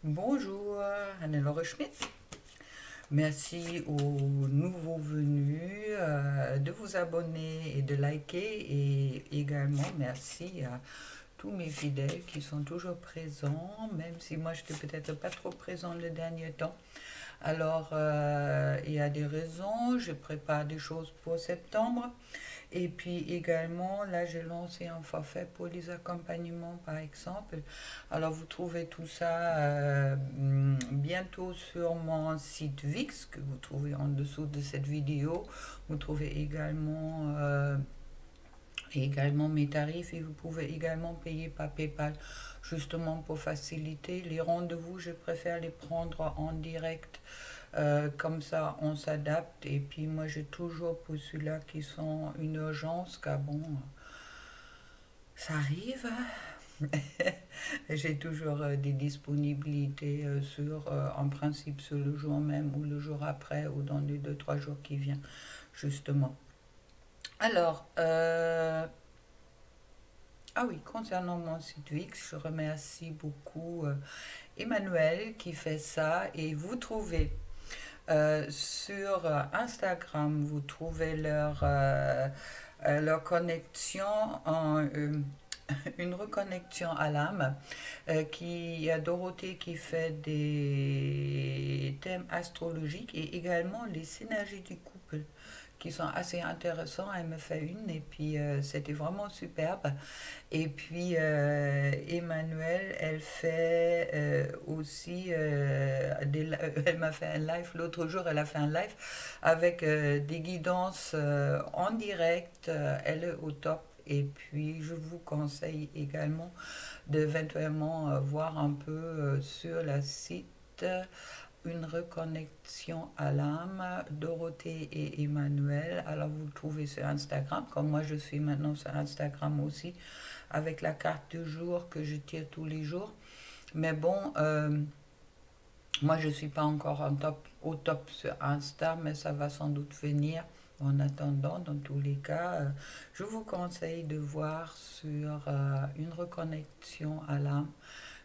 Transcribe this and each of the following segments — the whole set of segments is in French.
Bonjour, Anne-Laure Schmitt. Merci aux nouveaux venus de vous abonner et de liker. Et également merci à tous mes fidèles qui sont toujours présents, même si moi je n'étais peut-être pas trop présent le dernier temps. Alors, il y a des raisons. Je prépare des choses pour septembre. Et puis également, là, j'ai lancé un forfait pour les accompagnements, par exemple. Alors, vous trouvez tout ça bientôt sur mon site VIX, que vous trouvez en dessous de cette vidéo. Vous trouvez également mes tarifs et vous pouvez également payer par PayPal, justement pour faciliter les rendez-vous. Je préfère les prendre en direct, comme ça on s'adapte. Et puis moi j'ai toujours pour ceux-là qui sont une urgence, car bon, ça arrive. J'ai toujours des disponibilités en principe sur le jour même ou le jour après ou dans les 2 3 jours qui viennent, justement. Alors, ah oui, concernant mon site Wix, je remercie beaucoup Emmanuel qui fait ça. Et vous trouvez sur Instagram, vous trouvez leur connexion une reconnexion à l'âme. Il y a Dorothée qui fait des thèmes astrologiques et également les synergies du couple qui sont assez intéressants. Elle me fait une et puis c'était vraiment superbe. Et puis Emmanuel, elle fait aussi, elle m'a fait un live l'autre jour, elle a fait un live avec des guidances en direct, elle est au top. Et puis je vous conseille également de éventuellement voir un peu sur la site une reconnexion à l'âme, Dorothée et Emmanuel. Alors vous le trouvez sur Instagram, comme moi je suis maintenant sur Instagram aussi, avec la carte du jour que je tire tous les jours. Mais bon, moi je ne suis pas encore au top sur Insta, mais ça va sans doute venir. En attendant, dans tous les cas, je vous conseille de voir sur une reconnexion à l'âme,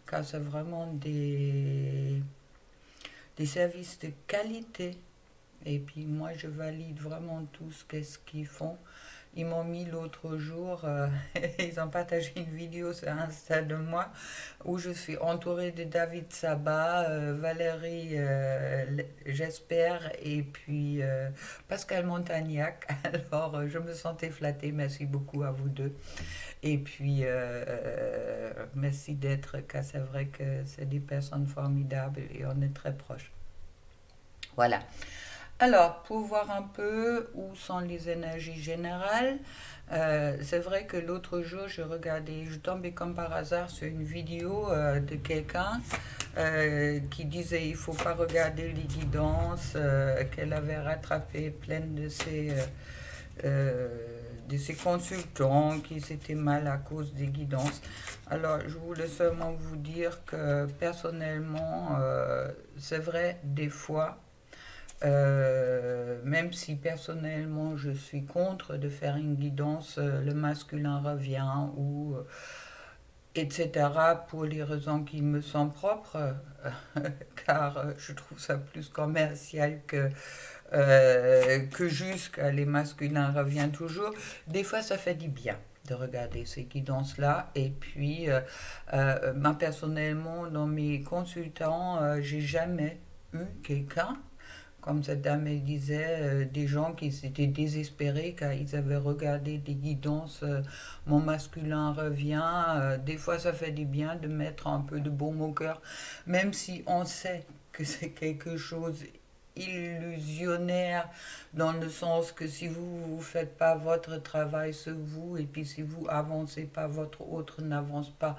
car c'est vraiment des services de qualité. Et puis moi, je valide vraiment tout ce qu'ils font. Ils m'ont mis l'autre jour, ils ont partagé une vidéo sur Insta de moi où je suis entourée de David Sabat, Valérie j'espère, et puis Pascal Montagnac. Alors je me sentais flattée, merci beaucoup à vous deux. Et puis merci d'être, car c'est vrai que c'est des personnes formidables et on est très proches. Voilà. Alors, pour voir un peu où sont les énergies générales, c'est vrai que l'autre jour, je tombais comme par hasard sur une vidéo de quelqu'un qui disait il ne faut pas regarder les guidances, qu'elle avait rattrapé pleine euh, de ses consultants qui s'étaient mal à cause des guidances. Alors, je voulais seulement vous dire que personnellement, c'est vrai, des fois, même si personnellement je suis contre de faire une guidance, le masculin revient ou etc. pour les raisons qui me sont propres, car je trouve ça plus commercial que juste que les masculins reviennent toujours. Des fois ça fait du bien de regarder ces guidances-là. Et puis, moi personnellement, dans mes consultants, j'ai jamais eu quelqu'un comme cette dame elle disait, des gens qui s'étaient désespérés car ils avaient regardé des guidances, mon masculin revient. Des fois, ça fait du bien de mettre un peu de baume au cœur, même si on sait que c'est quelque chose illusionnaire dans le sens que si vous ne faites pas votre travail sur vous et puis si vous avancez pas, votre autre n'avance pas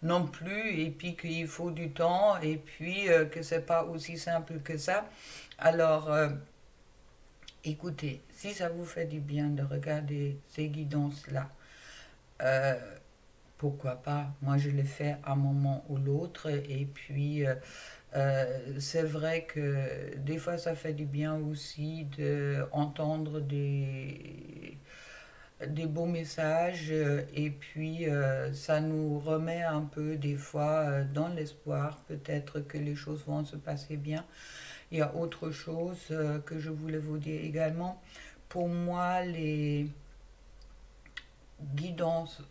non plus, et puis qu'il faut du temps et puis que c'est pas aussi simple que ça. Alors, écoutez, si ça vous fait du bien de regarder ces guidances-là, euh, pourquoi pas? Moi, je les fais à un moment ou l'autre. Et puis, c'est vrai que des fois, ça fait du bien aussi d'entendre des beaux messages et puis ça nous remet un peu des fois dans l'espoir, peut-être que les choses vont se passer bien. Il y a autre chose que je voulais vous dire également. Pour moi, les guidances,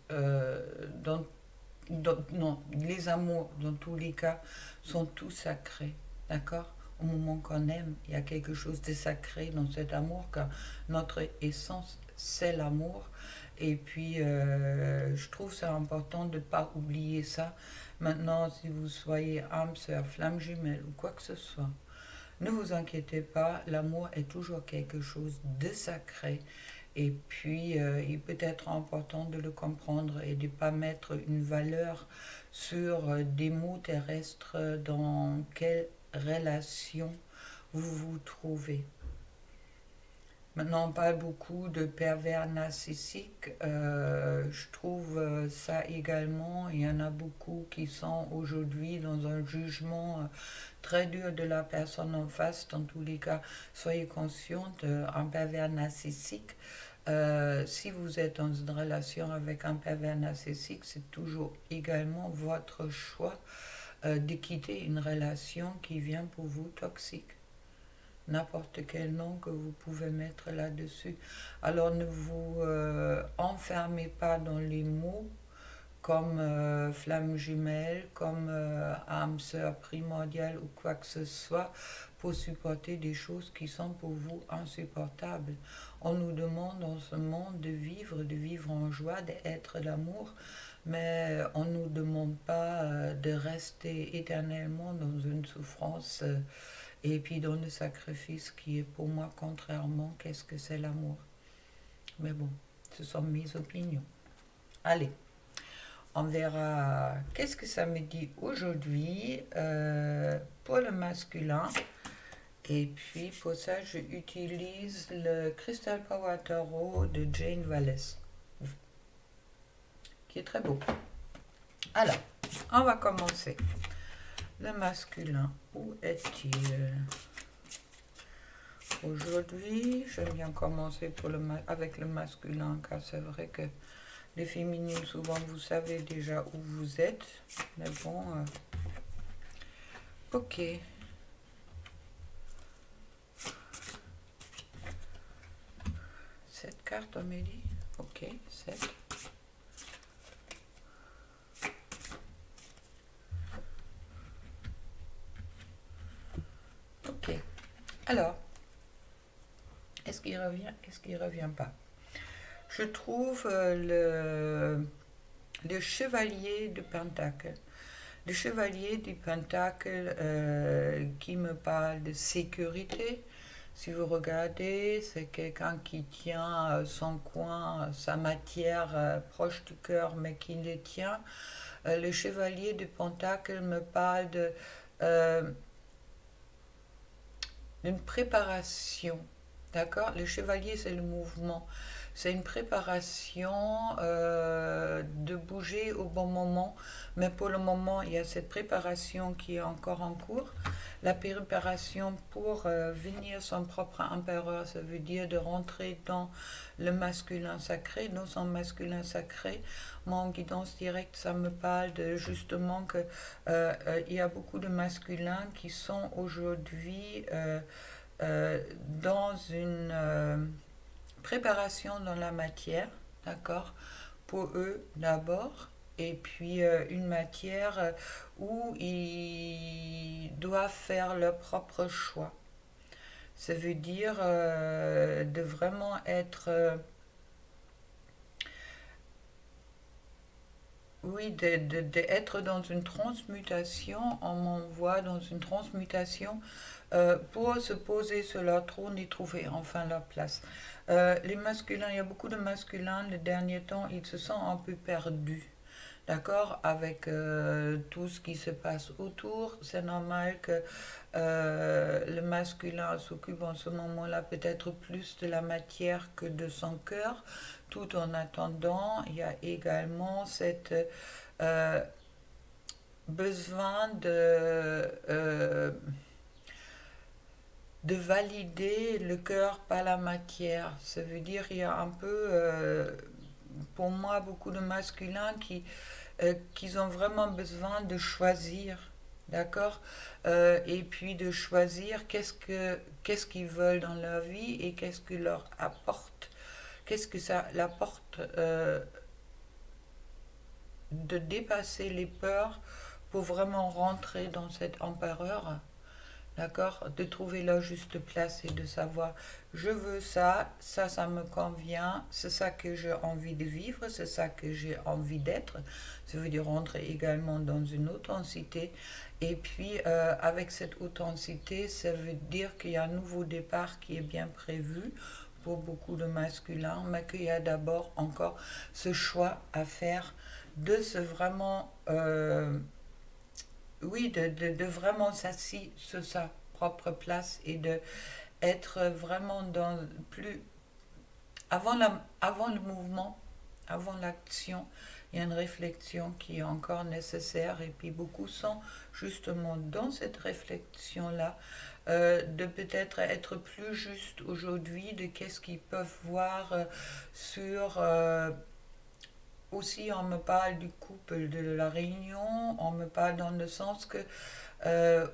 non, les amours dans tous les cas sont tous sacrés, d'accord? Au moment qu'on aime, il y a quelque chose de sacré dans cet amour, car notre essence, c'est l'amour. Et puis, je trouve ça important de ne pas oublier ça. Maintenant, si vous soyez âme, sœur, flamme jumelle ou quoi que ce soit, ne vous inquiétez pas, l'amour est toujours quelque chose de sacré. Et puis, il peut être important de le comprendre et de ne pas mettre une valeur sur des mots terrestres dans quelle relation vous vous trouvez. Maintenant, on parle beaucoup de pervers narcissiques. Je trouve ça également. Il y en a beaucoup qui sont aujourd'hui dans un jugement très dur de la personne en face. Dans tous les cas, soyez consciente, un pervers narcissique. Si vous êtes dans une relation avec un pervers narcissique, c'est toujours également votre choix de quitter une relation qui vient pour vous toxique. N'importe quel nom que vous pouvez mettre là-dessus. Alors ne vous enfermez pas dans les mots comme flamme jumelle, comme âme sœur primordiale ou quoi que ce soit pour supporter des choses qui sont pour vous insupportables. On nous demande dans ce monde de vivre en joie, d'être l'amour, mais on ne nous demande pas de rester éternellement dans une souffrance et puis dans le sacrifice qui est pour moi contrairement qu'est-ce que c'est l'amour. Mais bon, ce sont mes opinions. Allez, on verra qu'est-ce que ça me dit aujourd'hui pour le masculin. Et puis pour ça, je utilise le Crystal Power Tarot de Jane Wallace, qui est très beau. Alors, on va commencer. Le masculin, où est-il? Aujourd'hui, j'aime bien commencer avec le masculin, car c'est vrai que les féminines, souvent, vous savez déjà où vous êtes. Mais bon, ok. Cette carte, on me dit. Ok, 7. Ok. Alors, est-ce qu'il revient? Est-ce qu'il revient pas? Je trouve le chevalier de Pentacle. Le chevalier du Pentacle qui me parle de sécurité. Si vous regardez, c'est quelqu'un qui tient son coin, sa matière proche du cœur, mais qui le tient. Le chevalier du Pentacle me parle d'une préparation. D'accord? Le chevalier, c'est le mouvement. C'est une préparation de bouger au bon moment. Mais pour le moment, il y a cette préparation qui est encore en cours. La préparation pour venir son propre empereur, ça veut dire de rentrer dans le masculin sacré, dans son masculin sacré. Mon guidance directe, ça me parle de justement que il y a beaucoup de masculins qui sont aujourd'hui dans une préparation dans la matière, d'accord, pour eux d'abord, et puis une matière où ils doivent faire leur propre choix. Ça veut dire de vraiment être, oui, d'être dans une transmutation, on m'envoie dans une transmutation pour se poser sur leur trône et trouver enfin leur place. Les masculins, il y a beaucoup de masculins, les derniers temps, ils se sont un peu perdus. D'accord? Avec tout ce qui se passe autour, c'est normal que le masculin s'occupe en ce moment-là peut-être plus de la matière que de son cœur. Tout en attendant, il y a également cette besoin de de valider le cœur par la matière. Ça veut dire il y a un peu, pour moi, beaucoup de masculins qui ont vraiment besoin de choisir, d'accord. Et puis de choisir qu'est-ce qu'ils veulent dans leur vie et qu'est-ce que leur apporte, qu'est-ce que ça l'apporte de dépasser les peurs pour vraiment rentrer dans cette empereur. D'accord? De trouver la juste place et de savoir, je veux ça, ça me convient, c'est ça que j'ai envie de vivre, c'est ça que j'ai envie d'être. Ça veut dire rentrer également dans une authenticité. Et puis, avec cette authenticité, ça veut dire qu'il y a un nouveau départ qui est bien prévu pour beaucoup de masculins, mais qu'il y a d'abord encore ce choix à faire de se vraiment oui, de vraiment s'assis sur sa propre place et de être vraiment dans plus avant le mouvement, avant l'action, il y a une réflexion qui est encore nécessaire et puis beaucoup sont justement dans cette réflexion-là de peut-être être plus juste aujourd'hui de qu'est-ce qu'ils peuvent voir sur aussi, on me parle du couple de la réunion, on me parle dans le sens que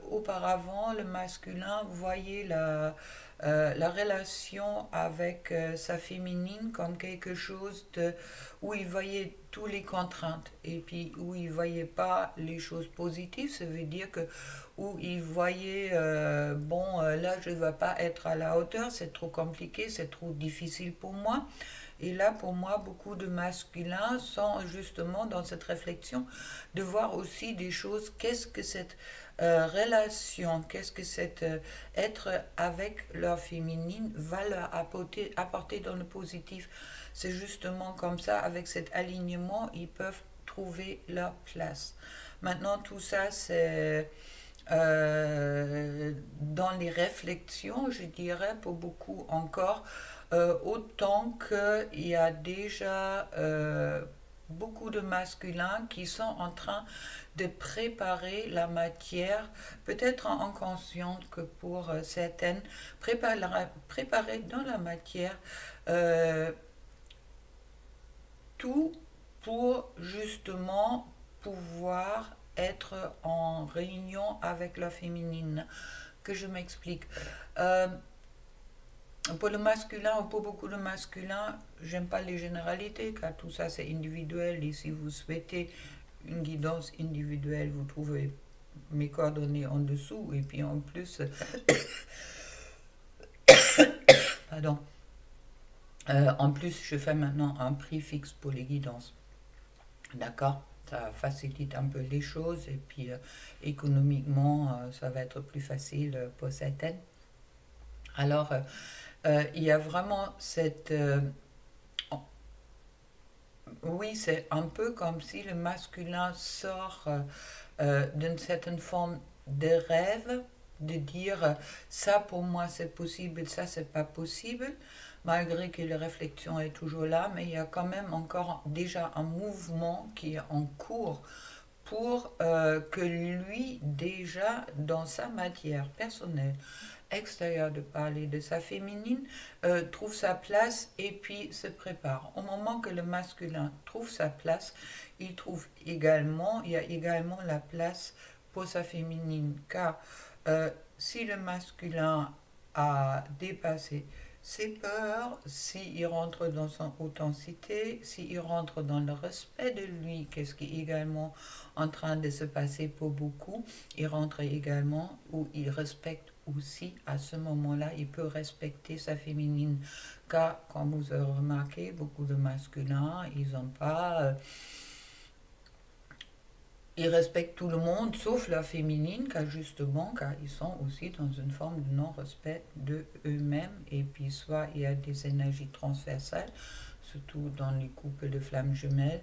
auparavant, le masculin voyait la relation avec sa féminine comme quelque chose où il voyait toutes les contraintes et puis où il voyait pas les choses positives. Ça veut dire que où il voyait, bon, là, je ne vais pas être à la hauteur, c'est trop compliqué, c'est trop difficile pour moi. Et là, pour moi, beaucoup de masculins sont justement dans cette réflexion de voir aussi des choses. Qu'est-ce que cette relation, qu'est-ce que cet être avec leur féminine va leur apporter dans le positif. C'est justement comme ça, avec cet alignement, ils peuvent trouver leur place. Maintenant, tout ça, c'est dans les réflexions, je dirais, pour beaucoup encore, autant qu'il y a déjà beaucoup de masculins qui sont en train de préparer la matière, peut-être en conscience que pour certaines, préparer dans la matière euh, tout pour justement pouvoir être en réunion avec la féminine. Que je m'explique. Euh, pour le masculin ou pour beaucoup de masculins, j'aime pas les généralités car tout ça c'est individuel et si vous souhaitez une guidance individuelle, vous trouvez mes coordonnées en dessous et puis en plus, pardon, en plus je fais maintenant un prix fixe pour les guidances. D'accord? Ça facilite un peu les choses et puis économiquement, ça va être plus facile pour certaines. Alors, il y a vraiment cette... oui, c'est un peu comme si le masculin sort d'une certaine forme de rêve, de dire ça pour moi c'est possible, ça c'est pas possible, malgré que la réflexion est toujours là, mais il y a quand même encore déjà un mouvement qui est en cours pour que lui, déjà, dans sa matière personnelle, extérieure de parler de sa féminine, trouve sa place et puis se prépare. Au moment que le masculin trouve sa place, il y a également la place pour sa féminine. Car si le masculin a dépassé ses peurs, s'il rentre dans son authenticité, s'il rentre dans le respect de lui, qu'est-ce qui est également en train de se passer pour beaucoup, il rentre également où il respecte aussi à ce moment-là, il peut respecter sa féminine. Car, comme vous avez remarqué, beaucoup de masculins, ils n'ont pas ils respectent tout le monde sauf la féminine, car justement, car ils sont aussi dans une forme de non-respect de eux-mêmes. Et puis, soit il y a des énergies transversales, surtout dans les couples de flammes jumelles.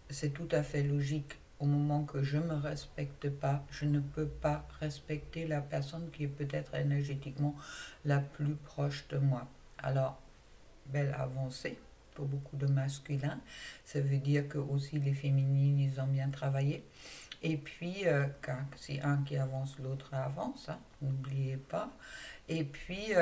C'est tout à fait logique. Au moment que je ne me respecte pas, je ne peux pas respecter la personne qui est peut-être énergétiquement la plus proche de moi. Alors, belle avancée beaucoup de masculins. Ça veut dire que aussi les féminines, ils ont bien travaillé. Et puis, quand c'est un qui avance, l'autre avance, hein, n'oubliez pas. Et puis,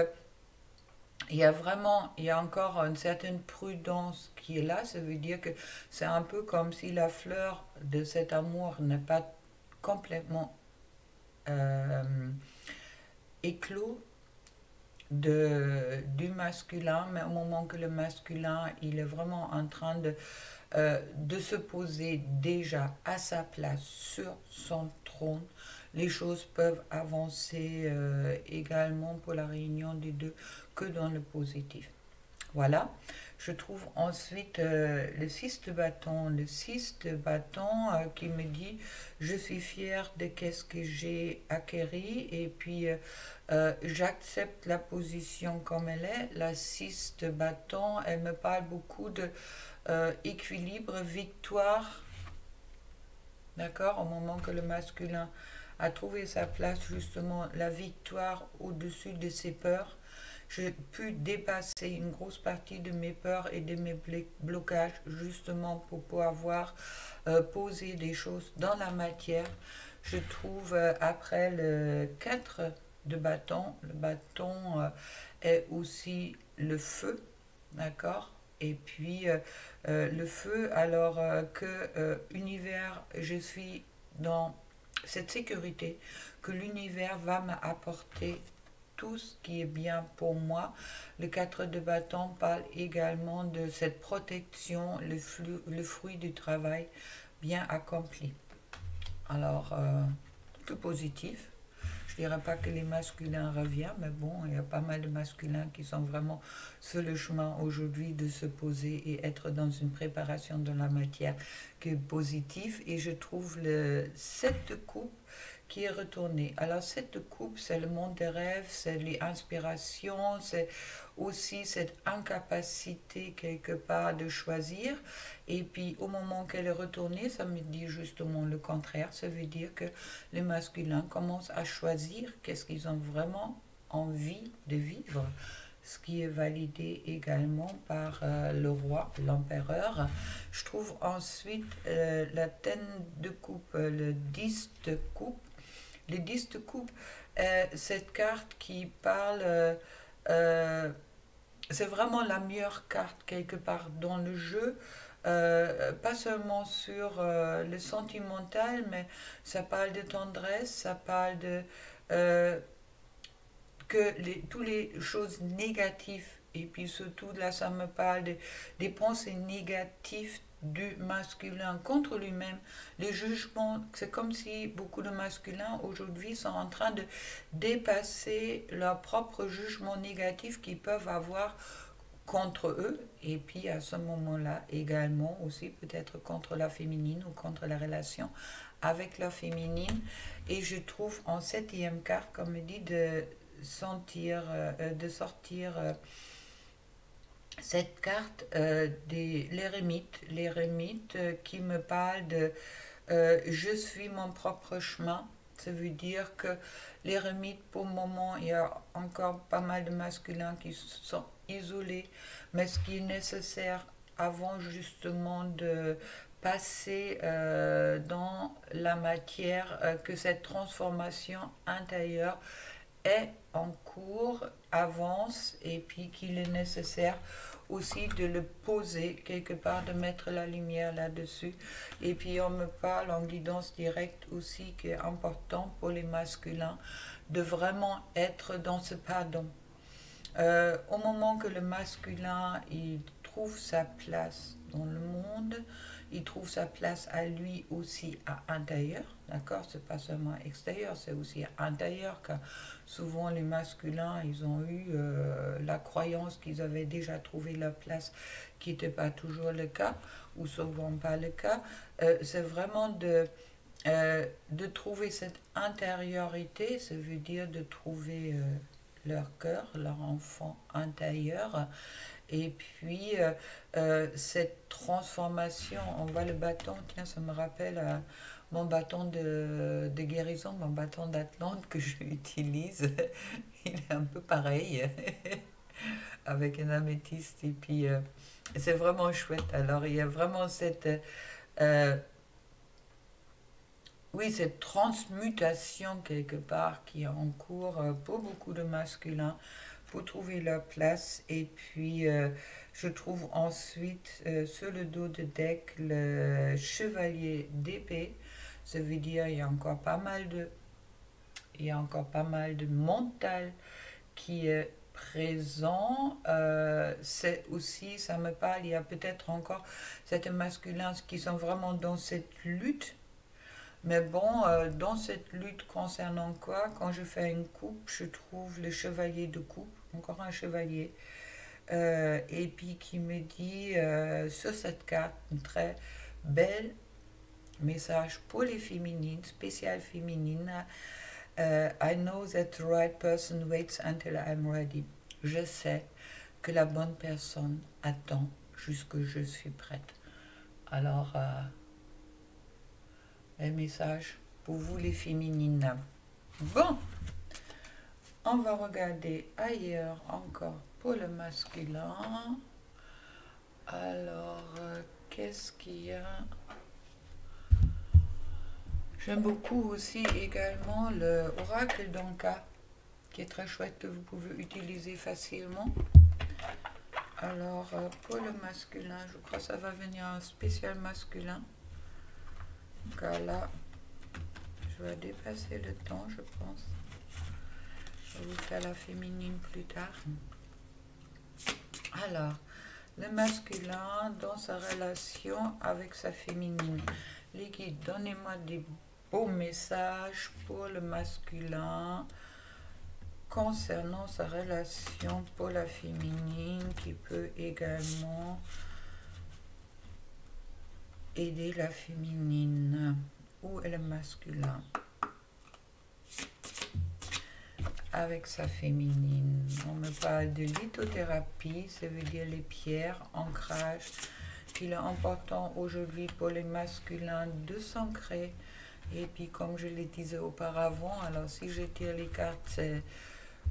il y a encore une certaine prudence qui est là. Ça veut dire que c'est un peu comme si la fleur de cet amour n'est pas complètement euh, éclos du masculin, mais au moment que le masculin, il est vraiment en train de se poser déjà à sa place sur son trône, les choses peuvent avancer également pour la réunion des deux que dans le positif. Voilà. Je trouve ensuite le 6 de bâton. Le 6 de bâton qui me dit je suis fier de qu'est-ce que j'ai acquéri et puis j'accepte la position comme elle est. La 6 de bâton, elle me parle beaucoup de équilibre, victoire. D'accord. Au moment que le masculin a trouvé sa place, justement, la victoire au-dessus de ses peurs. J'ai pu dépasser une grosse partie de mes peurs et de mes blocages justement pour pouvoir poser des choses dans la matière. Je trouve après le 4 de bâton, le bâton est aussi le feu, d'accord. Et puis le feu, alors que univers, je suis dans cette sécurité, que l'univers va m'apporter tout ce qui est bien pour moi. Le 4 de bâton parle également de cette protection, le fruit du travail bien accompli. Alors, tout positif. Je ne dirais pas que les masculins reviennent, mais bon, il y a pas mal de masculins qui sont vraiment sur le chemin aujourd'hui de se poser et être dans une préparation de la matière qui est positive. Et je trouve le 7 de coupe qui est retourné. Alors cette coupe, c'est le monde des rêves, c'est les inspirations, c'est aussi cette incapacité quelque part de choisir. Et puis au moment qu'elle est retournée, ça me dit justement le contraire. Ça veut dire que les masculins commencent à choisir qu'est-ce qu'ils ont vraiment envie de vivre, ce qui est validé également par le roi, l'empereur. Je trouve ensuite la teine de coupe, le 10 de coupe. Les 10 de coupe, cette carte qui parle, c'est vraiment la meilleure carte quelque part dans le jeu. Pas seulement sur le sentimental, mais ça parle de tendresse, ça parle de euh, que toutes les choses négatives, et puis surtout là ça me parle des pensées négatives du masculin contre lui-même, les jugements, c'est comme si beaucoup de masculins aujourd'hui sont en train de dépasser leurs propres jugements négatifs qu'ils peuvent avoir contre eux, et puis à ce moment-là également aussi peut-être contre la féminine ou contre la relation avec la féminine. Et je trouve en septième carte, comme me dit, de sortir cette carte des l'éremite qui me parle de je suis mon propre chemin. Ça veut dire que l'éremite, pour le moment, il y a encore pas mal de masculins qui sont isolés, mais ce qui est nécessaire avant justement de passer dans la matière, que cette transformation intérieure est en cours, avance, et puis qu'il est nécessaire aussi de le poser quelque part, de mettre la lumière là-dessus. Et puis on me parle en guidance directe aussi qui est important pour les masculins de vraiment être dans ce pardon. Au moment que le masculin il trouve sa place dans le monde, il trouve sa place à lui aussi à intérieur, d'accord? C'est pas seulement extérieur, c'est aussi à intérieur, car souvent les masculins, ils ont eu la croyance qu'ils avaient déjà trouvé leur place, qui n'était pas toujours le cas, ou souvent pas le cas. C'est vraiment de trouver cette intériorité, ça veut dire de trouver leur cœur, leur enfant intérieur. Et puis, cette transformation, on voit le bâton, tiens, ça me rappelle mon bâton de guérison, mon bâton d'Atlante que j'utilise. Il est un peu pareil, avec un améthyste. Et puis, c'est vraiment chouette. Alors, il y a vraiment cette oui, cette transmutation quelque part qui est en cours pour beaucoup de masculins, pour trouver leur place. Et puis, je trouve ensuite sur le dos de deck le chevalier d'épée. Ça veut dire il y a encore pas mal de mental qui est présent. C'est aussi, ça me parle, il y a peut-être encore certains masculins qui sont vraiment dans cette lutte. Mais bon, dans cette lutte concernant quoi, quand je fais une coupe, je trouve le chevalier de coupe, encore un chevalier, et puis qui me dit sur cette carte, un très bel message pour les féminines, spécial féminine. I know that the right person waits until I'm ready. Je sais que la bonne personne attend jusque je suis prête. Alors, un message pour vous les féminines. Bon, on va regarder ailleurs encore pour le masculin. Alors, qu'est-ce qu'il y a? J'aime beaucoup aussi également le oracle d'Anka, qui est très chouette, que vous pouvez utiliser facilement. Alors, pour le masculin, je crois que ça va venir un spécial masculin. Car là, je vais dépasser le temps, je pense. Je vais vous faire la féminine plus tard. Alors, le masculin dans sa relation avec sa féminine. Les guides, donnez-moi des beaux messages pour le masculin concernant sa relation pour la féminine qui peut également aider la féminine. Où est le masculin avec sa féminine? On me parle de lithothérapie, ça veut dire les pierres, ancrage, qu'il est important aujourd'hui pour les masculins de s'ancrer. Et puis comme je le disais auparavant, alors si je tire les cartes,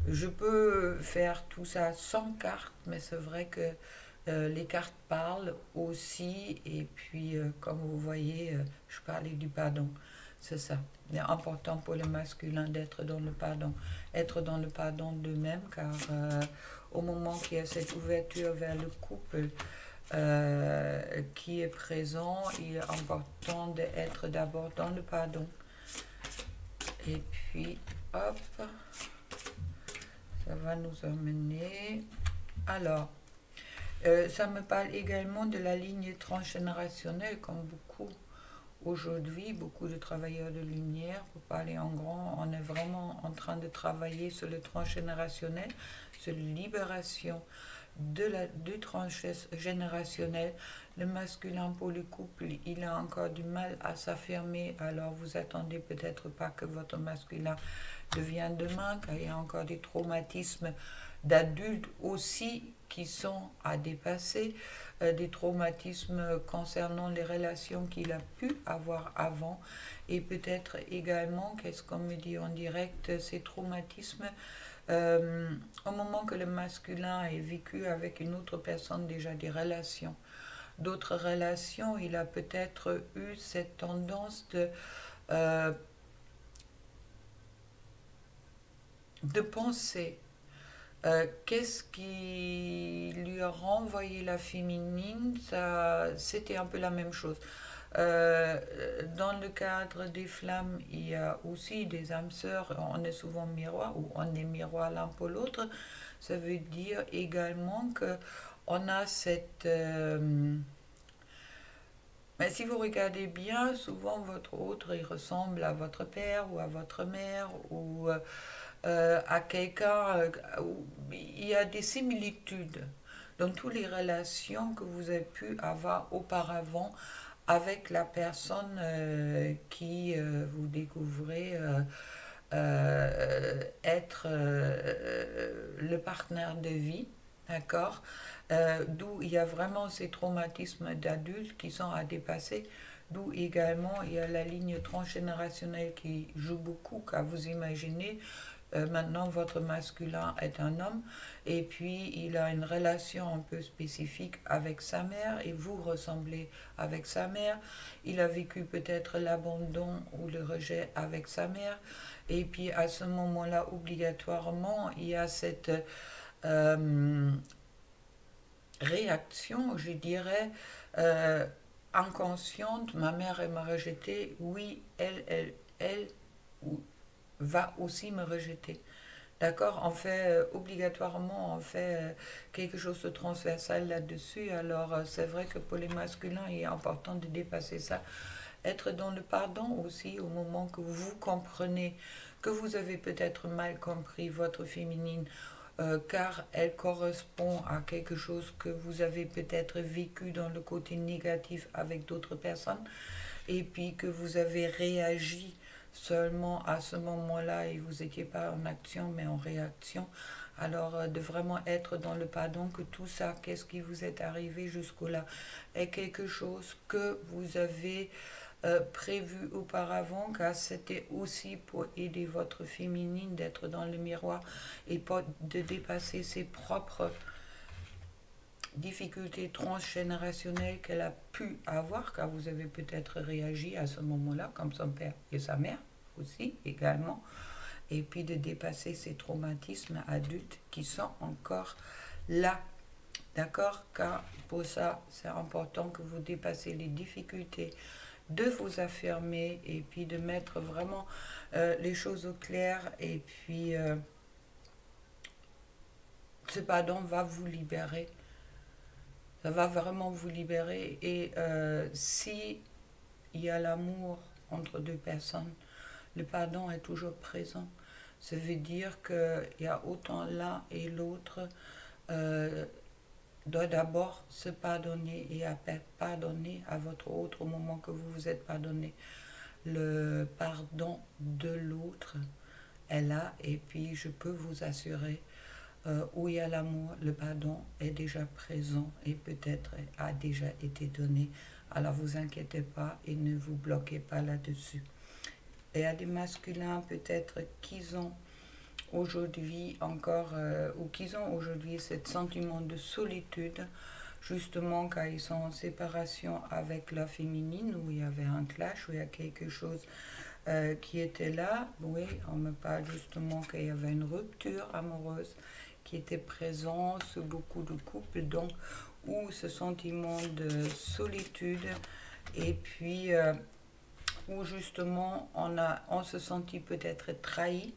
je peux faire tout ça sans carte, mais c'est vrai que les cartes parlent aussi. Et puis comme vous voyez, je parlais du pardon. C'est ça. Il est important pour le masculin d'être dans le pardon. Être dans le pardon d'eux-mêmes, car au moment qu'il y a cette ouverture vers le couple qui est présent, il est important d'être d'abord dans le pardon. Et puis, hop, ça va nous emmener. Alors, ça me parle également de la ligne transgénérationnelle, comme beaucoup aujourd'hui, beaucoup de travailleurs de lumière, pour parler en grand, on est vraiment en train de travailler sur le transgénérationnel, sur la libération du transgénérationnel. Le masculin pour le couple, il a encore du mal à s'affirmer, alors vous attendez peut-être pas que votre masculin devienne demain, car il y a encore des traumatismes d'adultes aussi qui sont à dépasser, des traumatismes concernant les relations qu'il a pu avoir avant, et peut-être également, qu'est-ce qu'on me dit en direct, ces traumatismes au moment que le masculin est vécu avec une autre personne, déjà des relations, d'autres relations, il a peut-être eu cette tendance de penser qu'est-ce qui lui a renvoyé la féminine. C'était un peu la même chose. Dans le cadre des flammes, il y a aussi des âmes sœurs, on est souvent miroir, ou on est miroir l'un pour l'autre. Ça veut dire également que on a cette... mais si vous regardez bien, souvent votre autre, il ressemble à votre père ou à votre mère, ou à quelqu'un où il y a des similitudes dans toutes les relations que vous avez pu avoir auparavant avec la personne qui vous découvrez être le partenaire de vie, d'accord. D'où il y a vraiment ces traumatismes d'adultes qui sont à dépasser, d'où également il y a la ligne transgénérationnelle qui joue beaucoup, car vous imaginez maintenant votre masculin est un homme et puis il a une relation un peu spécifique avec sa mère et vous ressemblez avec sa mère. Il a vécu peut-être l'abandon ou le rejet avec sa mère et puis à ce moment-là, obligatoirement, il y a cette euh, réaction, je dirais, euh, inconsciente. Ma mère m'a rejeté, oui, elle va aussi me rejeter. D'accord? On fait obligatoirement, on fait quelque chose de transversal là-dessus. Alors, c'est vrai que pour les masculins, il est important de dépasser ça. Être dans le pardon aussi au moment que vous comprenez que vous avez peut-être mal compris votre féminine, car elle correspond à quelque chose que vous avez peut-être vécu dans le côté négatif avec d'autres personnes, et puis que vous avez réagi seulement à ce moment-là et vous n'étiez pas en action mais en réaction. Alors de vraiment être dans le pardon, que tout ça, qu'est-ce qui vous est arrivé jusqu'au-là, est quelque chose que vous avez prévu auparavant, car c'était aussi pour aider votre féminine d'être dans le miroir et pas de dépasser ses propres difficultés transgénérationnelles qu'elle a pu avoir, car vous avez peut-être réagi à ce moment-là, comme son père et sa mère aussi également, et puis de dépasser ces traumatismes adultes qui sont encore là. D'accord? Car pour ça, c'est important que vous dépassez les difficultés, de vous affirmer et puis de mettre vraiment les choses au clair. Et puis, ce pardon va vous libérer. Ça va vraiment vous libérer. Et si il y a l'amour entre deux personnes, le pardon est toujours présent. Ça veut dire qu'il y a autant l'un et l'autre doit d'abord se pardonner et pardonner à votre autre au moment que vous vous êtes pardonné. Le pardon de l'autre est là et puis je peux vous assurer où il y a l'amour, le pardon est déjà présent et peut-être a déjà été donné. Alors vous inquiétez pas et ne vous bloquez pas là-dessus. Il y a des masculins peut-être qu'ils ont aujourd'hui encore, ou qu'ils ont aujourd'hui ce sentiment de solitude, justement quand ils sont en séparation avec la féminine, où il y avait un clash, où il y a quelque chose qui était là. Oui, on me parle justement qu'il y avait une rupture amoureuse qui était présente sur beaucoup de couples, donc où ce sentiment de solitude, et puis où justement on se sentit peut-être trahi.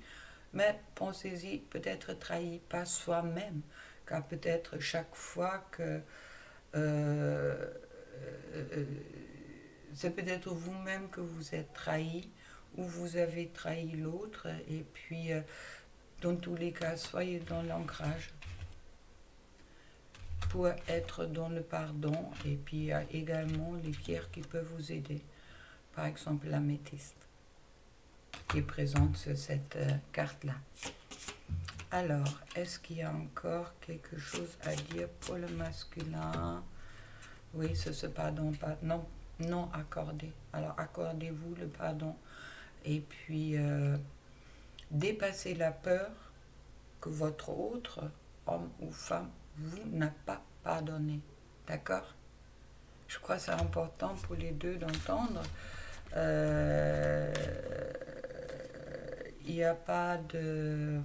Mais pensez-y, peut-être trahi par soi-même, car peut-être chaque fois que euh, euh, c'est peut-être vous-même que vous êtes trahi ou vous avez trahi l'autre. Et puis, dans tous les cas, soyez dans l'ancrage pour être dans le pardon. Et puis, il y a également les pierres qui peuvent vous aider. Par exemple, l'améthyste, qui est présente sur cette carte-là. Alors, est-ce qu'il y a encore quelque chose à dire pour le masculin? Oui, c'est ce pardon, non, non accordé. Alors, accordez-vous le pardon. Et puis, dépassez la peur que votre autre, homme ou femme, vous n'a pas pardonné. D'accord? Je crois que c'est important pour les deux d'entendre. Il n'y a pas de...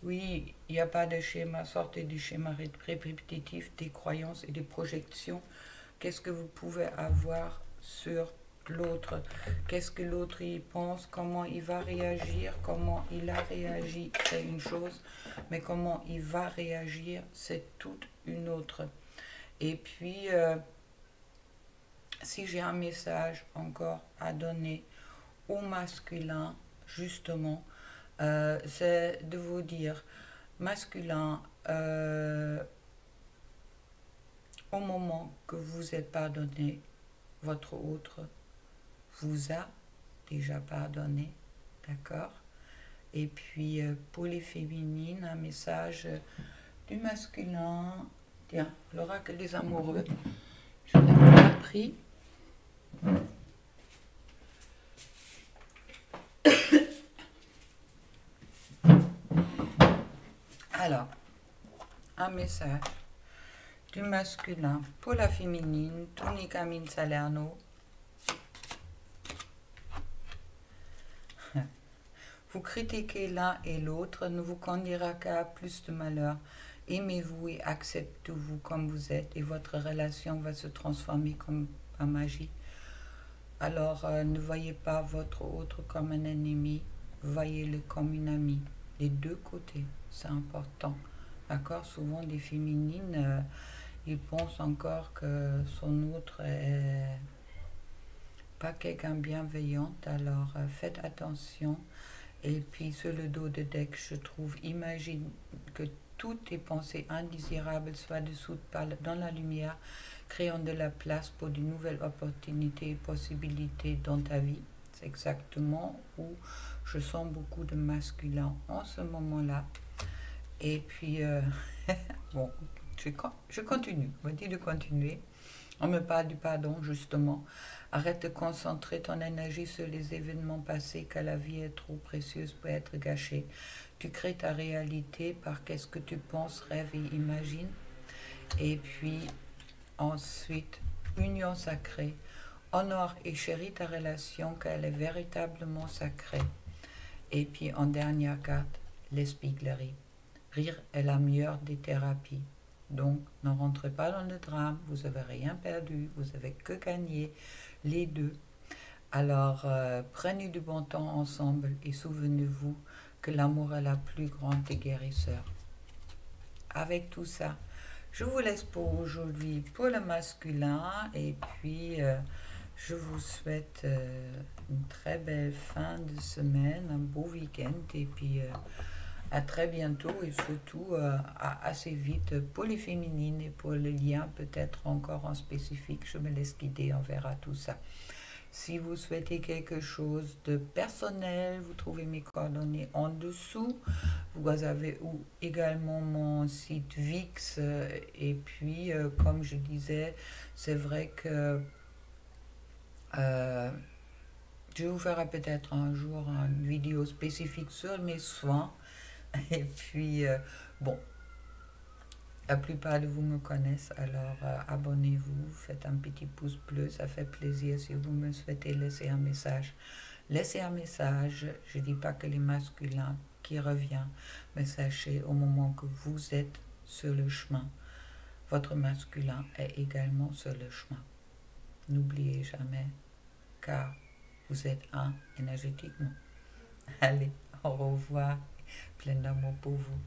Oui, il n'y a pas de schéma, sortez du schéma répétitif des croyances et des projections. Qu'est-ce que vous pouvez avoir sur l'autre? Qu'est-ce que l'autre y pense? Comment il va réagir? Comment il a réagi? C'est une chose, mais comment il va réagir, c'est toute une autre. Et puis, si j'ai un message encore à donner au masculin, justement, c'est de vous dire, masculin, au moment que vous êtes pardonné, votre autre vous a déjà pardonné, d'accord? Et puis, pour les féminines, un message du masculin, tiens, l'oracle des amoureux, je l'ai appris. Alors, un message du masculin pour la féminine, Tony Camille Salerno. Vous critiquez l'un et l'autre ne vous conduira qu'à plus de malheur. Aimez-vous et acceptez-vous comme vous êtes et votre relation va se transformer comme par magie. Alors ne voyez pas votre autre comme un ennemi, voyez-le comme une amie. Les deux côtés, c'est important. D'accord? Souvent des féminines, ils pensent encore que son autre est pas quelqu'un bienveillant. Alors faites attention. Et puis sur le dos de deck, je trouve, imagine que toutes tes pensées indésirables soient dissoutes dans la lumière, créant de la place pour de nouvelles opportunités et possibilités dans ta vie. C'est exactement où je sens beaucoup de masculin en ce moment-là. Et puis, bon, je continue, on me dit de continuer. On me parle du pardon, justement. Arrête de concentrer ton énergie sur les événements passés, car la vie est trop précieuse pour être gâchée. Tu crées ta réalité par qu'est-ce que tu penses, rêves et imagines. Et puis, ensuite, union sacrée. Honore et chéris ta relation, car elle est véritablement sacrée. Et puis, en dernière carte, l'espièglerie. Rire est la meilleure des thérapies. Donc, ne rentrez pas dans le drame, vous n'avez rien perdu, vous avez que gagné, les deux. Alors, prenez du bon temps ensemble et souvenez-vous que l'amour est la plus grande des guérisseurs. Avec tout ça, je vous laisse pour aujourd'hui pour le masculin et puis je vous souhaite une très belle fin de semaine, un beau week-end et puis à très bientôt et surtout assez vite pour les féminines et pour les liens peut-être encore en spécifique. Je me laisse guider, on verra tout ça. Si vous souhaitez quelque chose de personnel, vous trouvez mes coordonnées en dessous. Vous avez également mon site VIX. Et puis, comme je disais, c'est vrai que je vous ferai peut-être un jour une vidéo spécifique sur mes soins. Et puis, bon, la plupart de vous me connaissent, alors abonnez-vous, faites un petit pouce bleu, ça fait plaisir si vous me souhaitez laisser un message. Laissez un message, je ne dis pas que les masculins qui revient, mais sachez au moment que vous êtes sur le chemin, votre masculin est également sur le chemin. N'oubliez jamais, car vous êtes un énergétiquement. Allez, au revoir, plein d'amour pour vous.